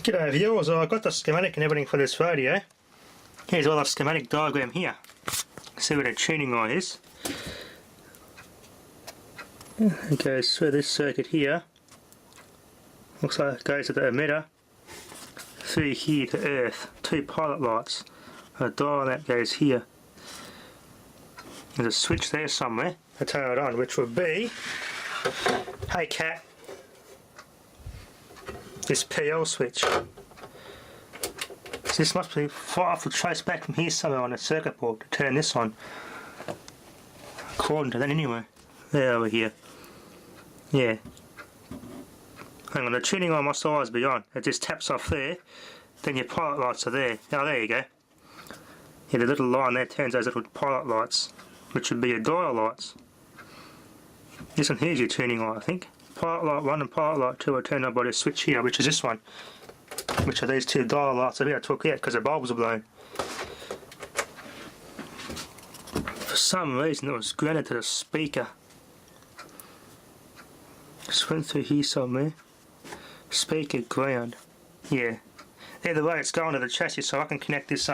G'day viewers, I got the schematic and everything for this radio. Here's all the schematic diagram here. See where the tuning eye is. It goes through this circuit here. Looks like it goes to the emitter. Through here to earth. Two pilot lights. A dial that goes here. There's a switch there somewhere to turn it on, which would be, hey cat, this PL switch. So this must be far off to trace back from here somewhere on the circuit board to turn this on. According to that anyway. There over here. Yeah. Hang on, the tuning eye must always be on. It just taps off there, then your pilot lights are there. Oh, there you go. Yeah, the little line there turns those little pilot lights, which would be your dial lights. This one here's your tuning eye, I think. Pilot light 1 and pilot light 2 are turned on by this switch here, which is this one. Which are these two dial lights over here I took out because the bulbs are blown. For some reason it was grounded to the speaker. Just went through here somewhere. Speaker ground. Yeah. Either way it's going to the chassis, so I can connect this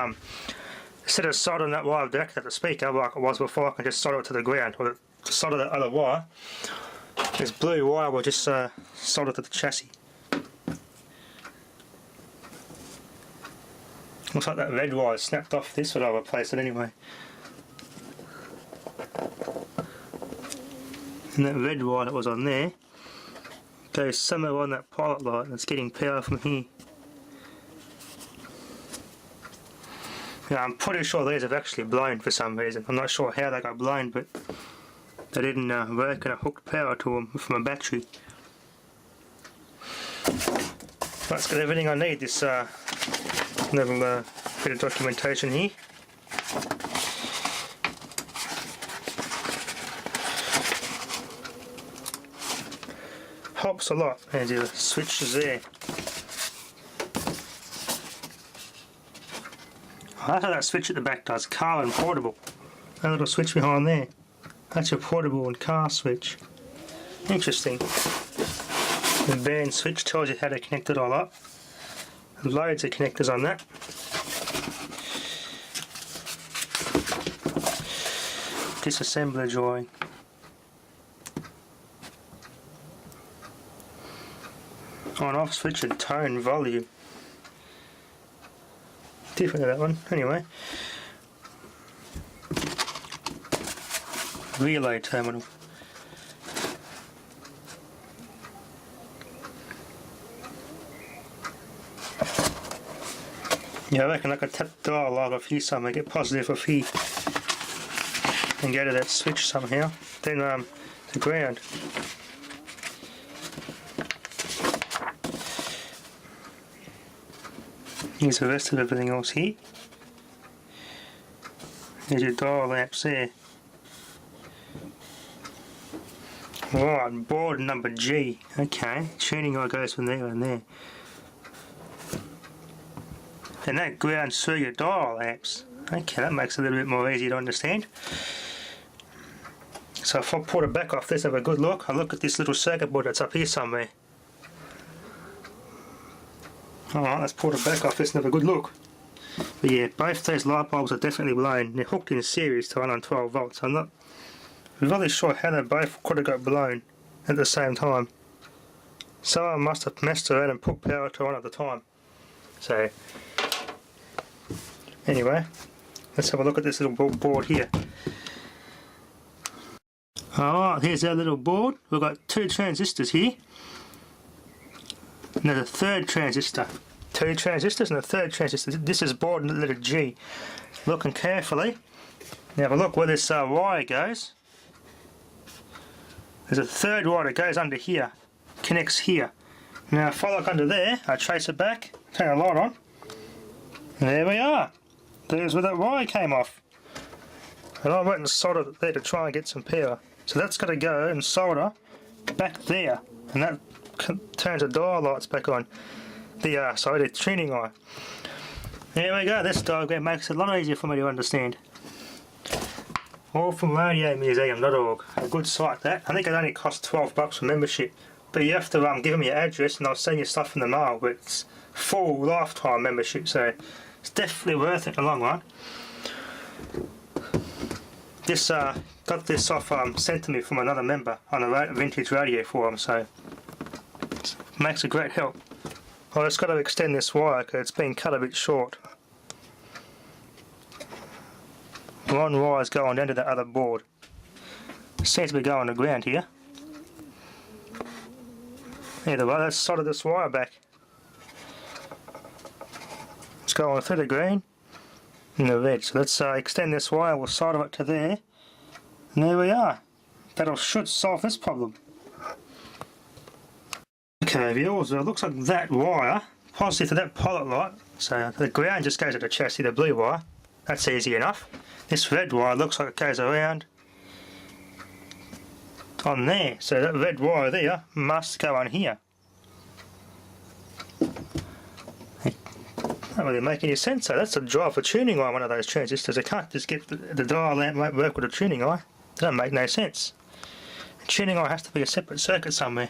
instead of soldering that wire direct at the speaker like it was before, I can just solder it to the ground, or solder that other wire. This blue wire will just solder to the chassis. Looks like that red wire snapped off this, but I'll replace it anyway. And that red wire that was on there goes somewhere on that pilot light, and it's getting power from here. Yeah, I'm pretty sure these have actually blown for some reason. I'm not sure how they got blown, but they didn't work and I hooked power to them from a battery. That's got everything I need, this little bit of documentation here. Helps a lot. There's your switches there. That's how that switch at the back does, car and portable. That little switch behind there. That's your portable and car switch. Interesting. The band switch tells you how to connect it all up. Loads of connectors on that. Disassembler drawing. On off switch and tone volume. Different to that one, anyway. Relay terminal. Yeah, I reckon I could tap the dial log off here somewhere, get positive off here, and go to that switch somehow. Then the ground. Here's the rest of everything else here. There's your dial lamps there. Right, board number G. Okay, tuning eye goes from there and there. And that grounds through your dial lamps. Okay, that makes it a little bit more easy to understand. So if I pull it back off this, have a good look. I'll look at this little circuit board that's up here somewhere. Alright, let's pull it back off this and have a good look. But yeah, both those light bulbs are definitely blown. They're hooked in series to 112 volts. I'm not really sure how they both could have got blown at the same time. Someone must have messed around and put power to one at the time. So, anyway, let's have a look at this little board here. Alright, here's our little board. We've got two transistors here. And there's a third transistor. Two transistors and a third transistor. This is board letter G. Looking carefully. Now have a look where this wire goes. There's a third wire that goes under here. Connects here. Now if I look under there, I trace it back, turn the light on. And there we are. There's where that wire came off. And I went and soldered it there to try and get some power. So that's got to go and solder back there. And that turns the dial lights back on. The tuning eye. There we go, this diagram makes it a lot easier for me to understand. All from radiomuseum.org. A good site that. I think it only costs $12 for membership. But you have to give them your address and they'll send you stuff in the mail, but it's full lifetime membership, so it's definitely worth it in the long run. This got this off sent to me from another member on a vintage radio forum, so it makes a great help. I just got to extend this wire because it's been cut a bit short. One wire is going down to the other board. It seems to be going to ground here. Either way, let's solder this wire back. It's going through the green and the red. So let's extend this wire, we'll solder it to there. And there we are. That should solve this problem. Okay viewers, it looks like that wire, positive to that pilot light. So the ground just goes to the chassis, the blue wire. That's easy enough. This red wire looks like it goes around on there. So that red wire there must go on here. Doesn't really make any sense. So that's the drive for tuning eye, one of those transistors. I can't just get the dial lamp won't work with a tuning eye. It doesn't make no sense. The tuning eye has to be a separate circuit somewhere.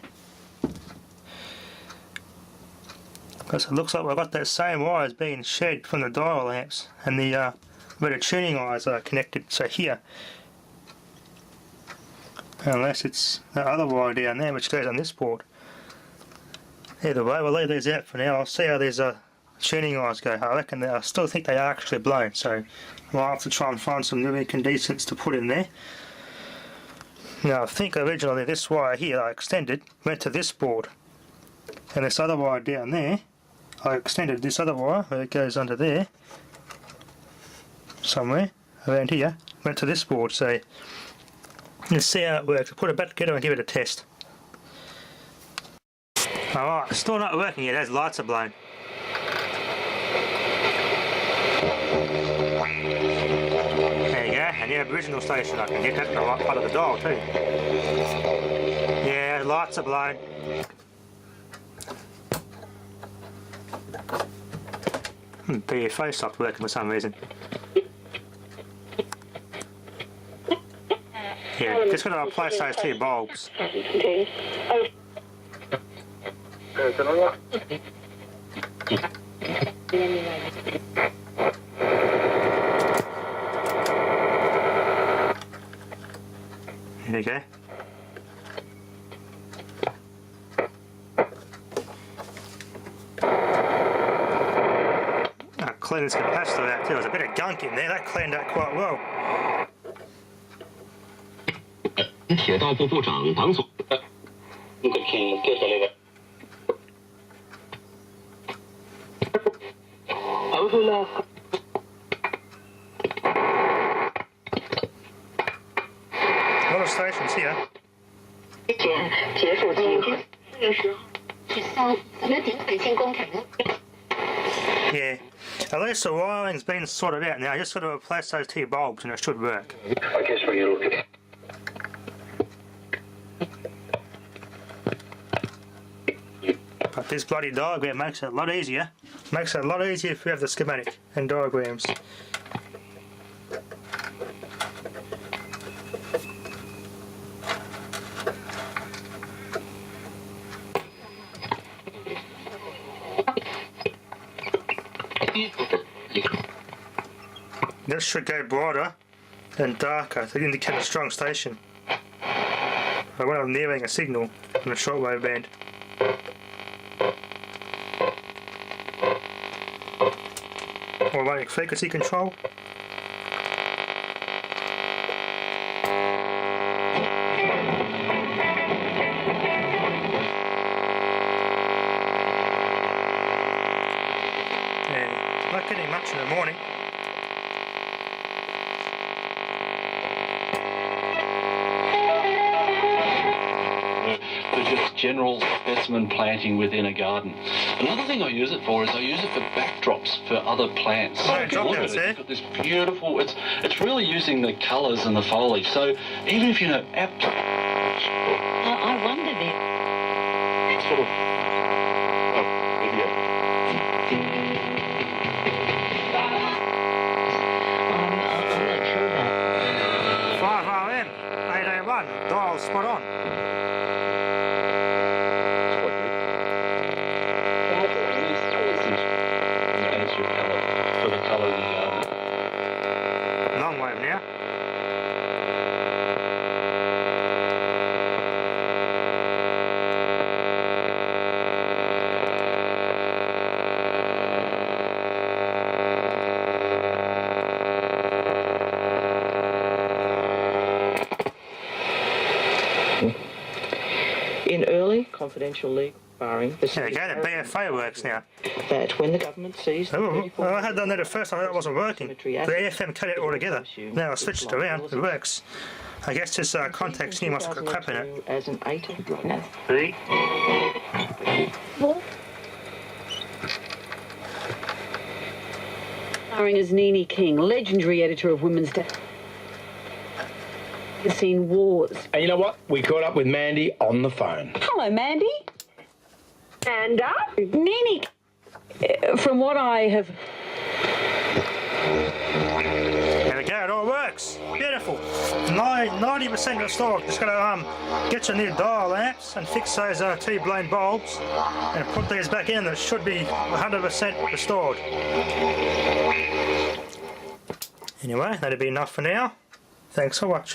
Because it looks like we've got that same wires being shed from the dial lamps, and the where the tuning eyes are connected. So here, unless it's the other wire down there which goes on this board. Either way, we'll leave these out for now. I'll see how these tuning eyes go. I still think they are actually blown, so I'll have to try and find some new incandescents to put in there. Now I think originally this wire here I extended went to this board, and this other wire down there I extended this other wire where it goes under there somewhere around here, went to this board. So let's see how it works. I'll put it back together and give it a test. Alright, still not working yet as lights are blown. There you go, and the original station I can get that in the right part of the dial too. Yeah, lights are blown. BFA stopped working for some reason. Yeah, just got to replace those two bulbs. There you go. Clean this capacitor out too. There's a bit of gunk in there. That cleaned out quite well. 铁道部部长党总。A lot of stations here. 结束计划。这个时候取消咱们顶北新工程。 Yeah, at least the wiring's been sorted out now. I just got to replace those two bulbs and it should work. I guess we're gonna look at it. But this bloody diagram makes it a lot easier. Makes it a lot easier if you have the schematic and diagrams. This should go brighter and darker to indicate a strong station. Or when I'm nearing a signal in a shortwave band. Automatic frequency control. And not getting much in the morning. Just general specimen planting within a garden. Another thing I use it for is I use it for backdrops for other plants. Oh, If you look at it, it's got this beautiful. It's really using the colours and the foliage. So even if you know, I wondered it. sort of. I'm not sure that. 5RM 801, dial spot on. confidential legal barring. There we go, the BFA works now. That when the government sees the Oh, well, I had done that at first, I thought it wasn't working. The AFM cut it all together. Now I switched it around, it works. I guess this context here must have got crap in it. as an 18. See? Starring as Nene King, legendary editor of Women's Day. Has seen wars. And you know what? We caught up with Mandy on the phone. Hello, Mandy. And Nene. From what I have. There we go, it all works. Beautiful. 90% restored. Just gotta get your new dial lamps and fix those two blown bulbs and put these back in. That should be 100% restored. Anyway, that'll be enough for now. Thanks for watching.